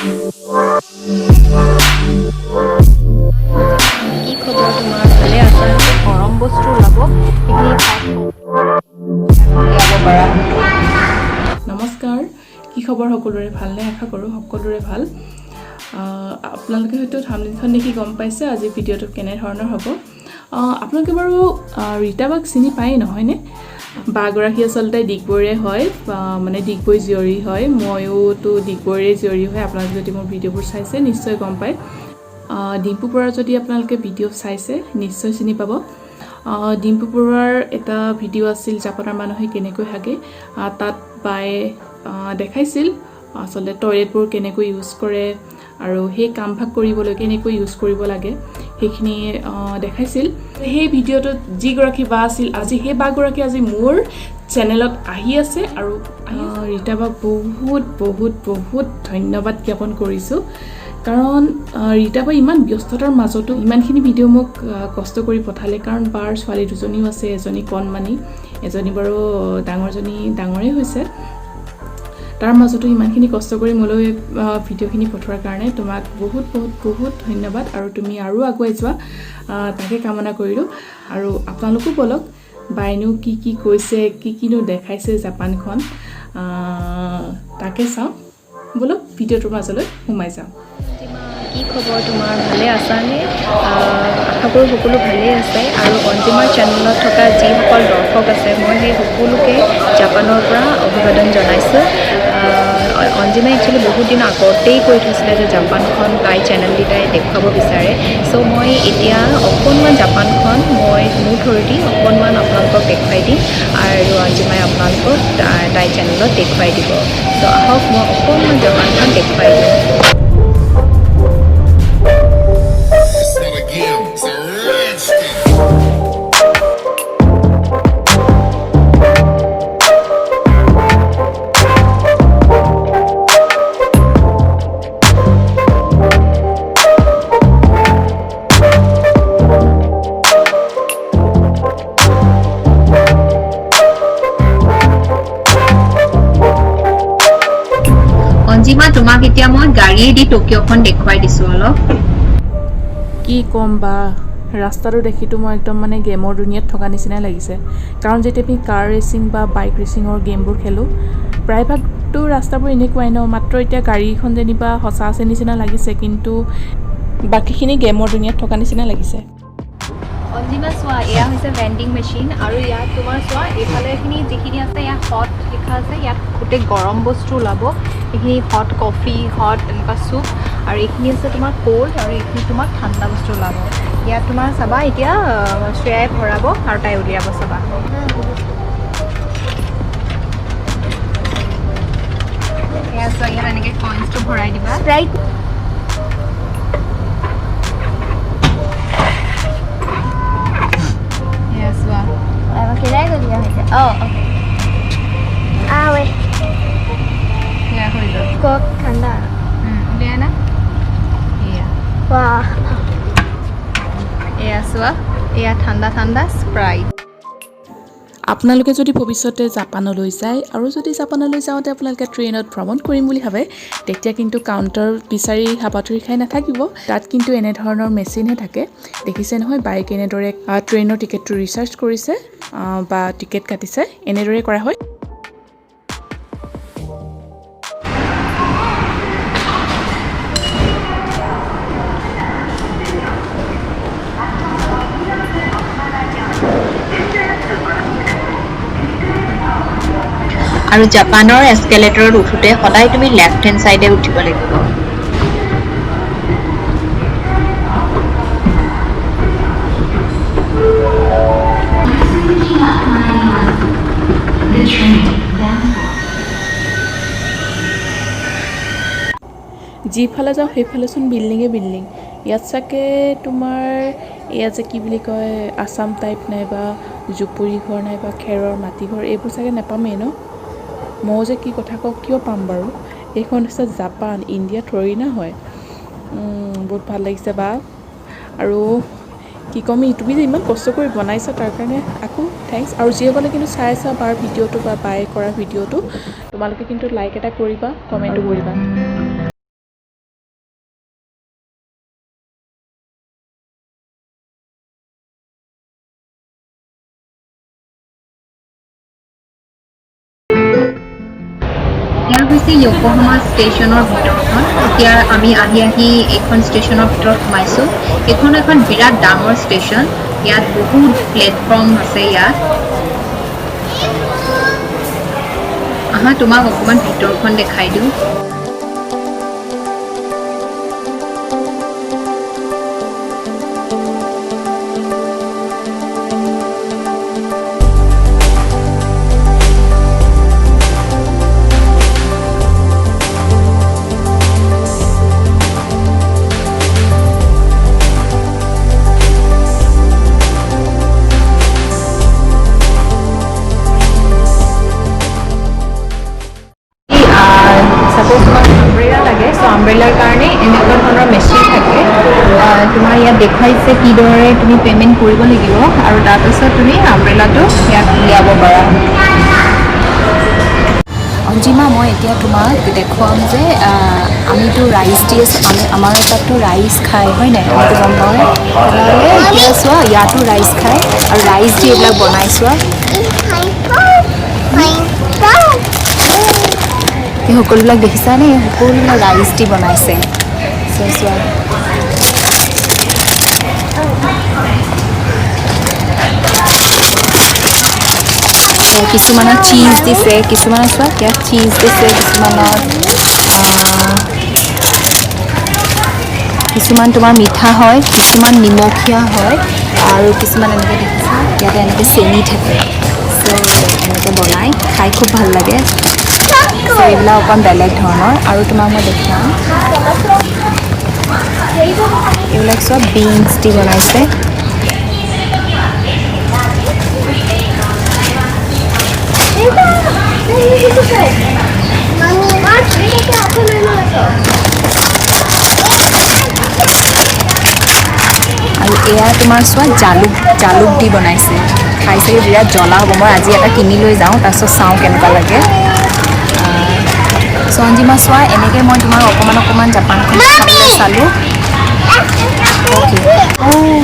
কি খবৰ তোমাৰ? ভালে আছা? গৰম বস্তু ওলাব নমস্কাৰ, কি খবৰ সকলোৰে? ভালনে? আশা কৰোঁ সকলোৰে ভাল। আপোনালোকে হয়তো থাম্বনেইলখন দেখি গম পাইছে আজি ভিডিঅ'টো কেনেধৰণৰ হ'ব। আপোনালোকে বাৰু ৰীতা বাক চিনি পায় নহয়নে? বাগৰাকী আচলতে ডিগবৈৰে হয়, মানে ডিগবৈ জীয়ৰী হয়। ময়োতো ডিগবৈৰে জীয়ৰী হয়। আপোনালোকে যদি মোৰ ভিডিঅ'বোৰ চাইছে নিশ্চয় গম পায়। ডিম্পু বৰুৱাৰ যদি আপোনালোকে ভিডিঅ' চাইছে নিশ্চয় চিনি পাব। ডিম্পু বৰুৱাৰ এটা ভিডিঅ' আছিল জাপানৰ মানুহে কেনেকৈ হাগে। তাত বায়ে দেখাইছিল আচলতে টয়লেটবোৰ কেনেকৈ ইউজ কৰে আৰু সেই কামভাগ কৰিবলৈ কেনেকৈ ইউজ কৰিব লাগে সেইখিনি দেখাইছিল। সেই ভিডিঅ'টোত যিগৰাকী বা আছিল আজি সেই বাগৰাকী আজি মোৰ চেনেলত আহি আছে আৰু ৰীতা বাক বহুত বহুত বহুত ধন্যবাদ জ্ঞাপন কৰিছোঁ। কাৰণ ৰীতা বাই ইমান ব্যস্ততাৰ মাজতো ইমানখিনি ভিডিঅ' মোক কষ্ট কৰি পঠালে। কাৰণ বাৰ ছোৱালী দুজনীও আছে, এজনী কণমানি, এজনী বাৰু ডাঙৰজনী ডাঙৰেই হৈছে। তাৰ মাজতো ইমানখিনি কষ্ট কৰি মোলৈ ভিডিঅ'খিনি পঠোৱাৰ কাৰণে তোমাক বহুত বহুত বহুত ধন্যবাদ। আৰু তুমি আৰু আগুৱাই যোৱা তাকে কামনা কৰিলোঁ। আৰু আপোনালোকো বলক বাইনো কি কি কৈছে, কি কিনো দেখাইছে জাপানখন তাকে চাওঁ। বলক ভিডিঅ'টোৰ মাজলৈ সোমাই যাওঁ। কি খবৰ তোমাৰ? ভালে আছানে? আশা কৰোঁ সকলো ভালেই আছে। আৰু অঞ্জিমাৰ চেনেলত থকা যিসকল দৰ্শক আছে মই সেই সকলোকে জাপানৰ পৰা অভিবাদন জনাইছোঁ। অঞ্জিমাই একচুৱেলি বহুত দিন আগতেই কৈ থৈছিলে যে জাপানখন তাই চেনেলকেইটাই দেখুৱাব বিচাৰে। চ' মই এতিয়া অকণমান জাপানখন মই মোৰ থ্ৰুদি অকণমান আপোনালোকক দেখুৱাই দিম আৰু অঞ্জিমাই আপোনালোকক তাই চেনেলত দেখুৱাই দিব। চ' আহক মই অকণমান জাপানখন দেখুৱাই দিওঁ। অঞ্জিমা, তোমাক এতিয়া মই গাড়ীয়েদি টকিঅ'খন দেখুৱাই দিছোঁ অলপ। কি ক'ম বা, ৰাস্তাটো দেখিতো মই একদম মানে গেমৰ দুনিয়াত থকা নিচিনাই লাগিছে। কাৰণ যেতিয়া আমি কাৰ ৰেচিং বা বাইক ৰেচিঙৰ গেমবোৰ খেলোঁ প্ৰায়ভাগতো ৰাস্তাবোৰ এনেকুৱাই ন। মাত্ৰ এতিয়া গাড়ীখন যেনিবা সঁচা আছে নিচিনা লাগিছে, কিন্তু বাকীখিনি গেমৰ দুনিয়াত থকা নিচিনা লাগিছে। অঞ্জিমা চোৱা, এয়া হৈছে ভেণ্ডিং মেচিন। আৰু ইয়াত তোমাৰ চোৱা এইফালেখিনি যিখিনি আছে ইয়াত হট লিখা আছে। ইয়াত গোটেই গৰম বস্তু ওলাব। এইখিনি হট কফি, হট এনেকুৱা চুপ, আৰু এইখিনি আছে তোমাৰ ক'ল্ড, আৰু এইখিনি তোমাৰ ঠাণ্ডা বস্তু ওলাব। ইয়াত তোমাৰ চাবা এতিয়া শ্ৰেয়াই ভৰাব আৰু তাই উলিয়াব চাবা। এয়া চোৱা, ইয়াত এনেকৈ কইনছটো ভৰাই দিবা। এয়া ঠাণ্ডা ঠাণ্ডা স্প্ৰাইট। আপোনালোকে যদি ভৱিষ্যতে জাপানলৈ যায় আৰু যদি জাপানলৈ যাওঁতে আপোনালোকে ট্ৰেইনত ভ্ৰমণ কৰিম বুলি ভাবে, তেতিয়া কিন্তু কাউণ্টাৰ বিচাৰি হাবাথুৰি খাই নাথাকিব। তাত কিন্তু এনেধৰণৰ মেচিনহে থাকে। দেখিছে নহয় বাই কেনেদৰে ট্ৰেইনৰ টিকেটটো ৰিচাৰ্জ কৰিছে বা টিকেট কাটিছে। এনেদৰে কৰা হয়। আৰু জাপানৰ এস্কেলেটৰত উঠোতে সদায় তুমি লেফ্ট হেণ্ড চাইডে উঠিব লাগিব। যিফালে যাওঁ সেইফালেচোন বিল্ডিঙে বিল্ডিং। ইয়াত চাগে তোমাৰ এয়া যে কি বুলি কয় আছাম টাইপ নাইবা জুপুৰি ঘৰ নাইবা খেৰৰ মাটি ঘৰ এইবোৰ চাগে নাপামেই ন। ময়ো যে কি কথা কওঁ, কিয় পাম বাৰু। এইখন হৈছে জাপান, ইণ্ডিয়া থৰি না হয়। বহুত ভাল লাগিছে বা। আৰু কি ক'ম, তুমি যে ইমান কষ্ট কৰি বনাইছা তাৰ কাৰণে আকৌ থেংকছ। আৰু যিসকলে কিন্তু চাই আছা বাৰ ভিডিঅ'টো বা বাই কৰা ভিডিঅ'টো, তোমালোকে কিন্তু লাইক এটা কৰিবা, কমেণ্টো কৰিবা। হৈছে য়োকোহামা ষ্টেচনৰ ভিতৰখন এতিয়া আমি আহি এইখন ষ্টেচনৰ ভিতৰত সোমাইছোঁ এইখন এখন বিৰাট ডাঙৰ ষ্টেচন ইয়াত বহুত প্লেটফৰ্ম আছে ইয়াত আহা তোমাক অকণমান ভিতৰখন দেখাই দিওঁ আমব্ৰেলাৰ কাৰণে এনেকুৱা ধৰণৰ মেচিন থাকে তোমাৰ ইয়াত দেখুৱাইছে কিদৰে তুমি পে'মেণ্ট কৰিব লাগিব আৰু তাৰপিছত তুমি আমব্ৰেলাটো ইয়াত উলিয়াব পাৰা অঞ্জিমা মই এতিয়া তোমাক দেখুৱাম যে আমিতো ৰাইচ দি আছোঁ আমাৰ তাততো ৰাইচ খায় হয় নাই আমিতো গম পাওঁ তেনেহ'লে এতিয়া চোৱা ইয়াতো ৰাইচ খায় আৰু ৰাইচ দি এইবিলাক বনাই চোৱা এই সকলোবিলাক দেখিছানে সকলোবিলাক ৰাইচ দি বনাইছে চোৱা কিছুমানত চীজ দিছে কিছুমানত চোৱা ইয়াত চীজ দিছে কিছুমান তোমাৰ মিঠা হয় কিছুমান নিমখীয়া হয় আৰু কিছুমান এনেকৈ দেখিছা ইয়াতে এনেকৈ চেনি থাকে এনেকৈ বনাই খাই খুব ভাল লাগে এইবিলাক অকণ বেলেগ ধৰণৰ আৰু তোমাক মই দেখাম এইবিলাক চব বিনছ দি বনাইছে আৰু এয়া তোমাৰ চোৱা জালুক দি বনাইছে খাই চাগে বিৰাট জ্বলা হ'ব মই আজি এটা কিনি লৈ যাওঁ তাৰপিছত চাওঁ কেনেকুৱা লাগে সঞ্জিমা চোৱা এনেকৈ মই তোমাক অকণমান জাপানখন খাবলৈ চালোঁ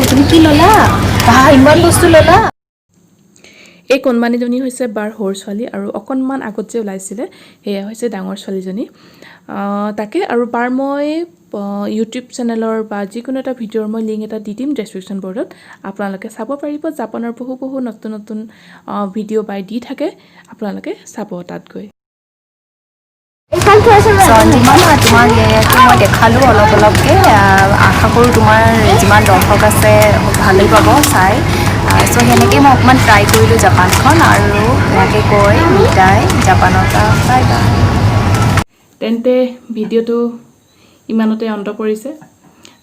তুমি কি ল'লা ইমান বস্তু ল'লা এই কণমানিজনী হৈছে বাৰ সৰু ছোৱালী আৰু অকণমান আগত যে ওলাইছিলে সেয়া হৈছে ডাঙৰ ছোৱালীজনী তাকে আৰু বাৰ মই ইউটিউব চেনেলৰ বা যিকোনো এটা ভিডিঅ'ৰ মই লিংক এটা দি দিম ডেছক্ৰিপশ্যন বৰ্ডত আপোনালোকে চাব পাৰিব জাপানৰ বহু নতুন ভিডিঅ' বাই দি থাকে আপোনালোকে চাব তাত গৈ সঞ্জিমা তোমাক ইয়াতে মই দেখালোঁ অলপকৈ আশা কৰোঁ তোমাৰ যিমান দৰ্শক আছে ভালেই পাব চাই চ' সেনেকৈ মই অকণমান ট্ৰাই কৰিলোঁ জাপানখন আৰু ইয়াকে কৈ মিটাই জাপানৰ পৰা বাই বাই তেন্তে ভিডিঅ'টো ইমানতে অন্ত পৰিছে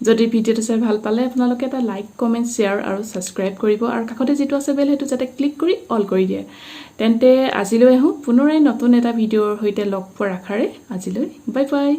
যদি ভিডিঅ'টো চাই ভাল পালে আপোনালোকে এটা লাইক কমেণ্ট শ্বেয়াৰ আৰু ছাবস্ক্ৰাইব কৰিব আৰু কাষতে যিটো আছে বেল সেইটো যাতে ক্লিক কৰি অল কৰি দিয়ে তেন্তে আজিলৈ আহোঁ পুনৰাই নতুন এটা ভিডিঅ'ৰ সৈতে লগ পোৱাৰ আশাৰে আজিলৈ বাই বাই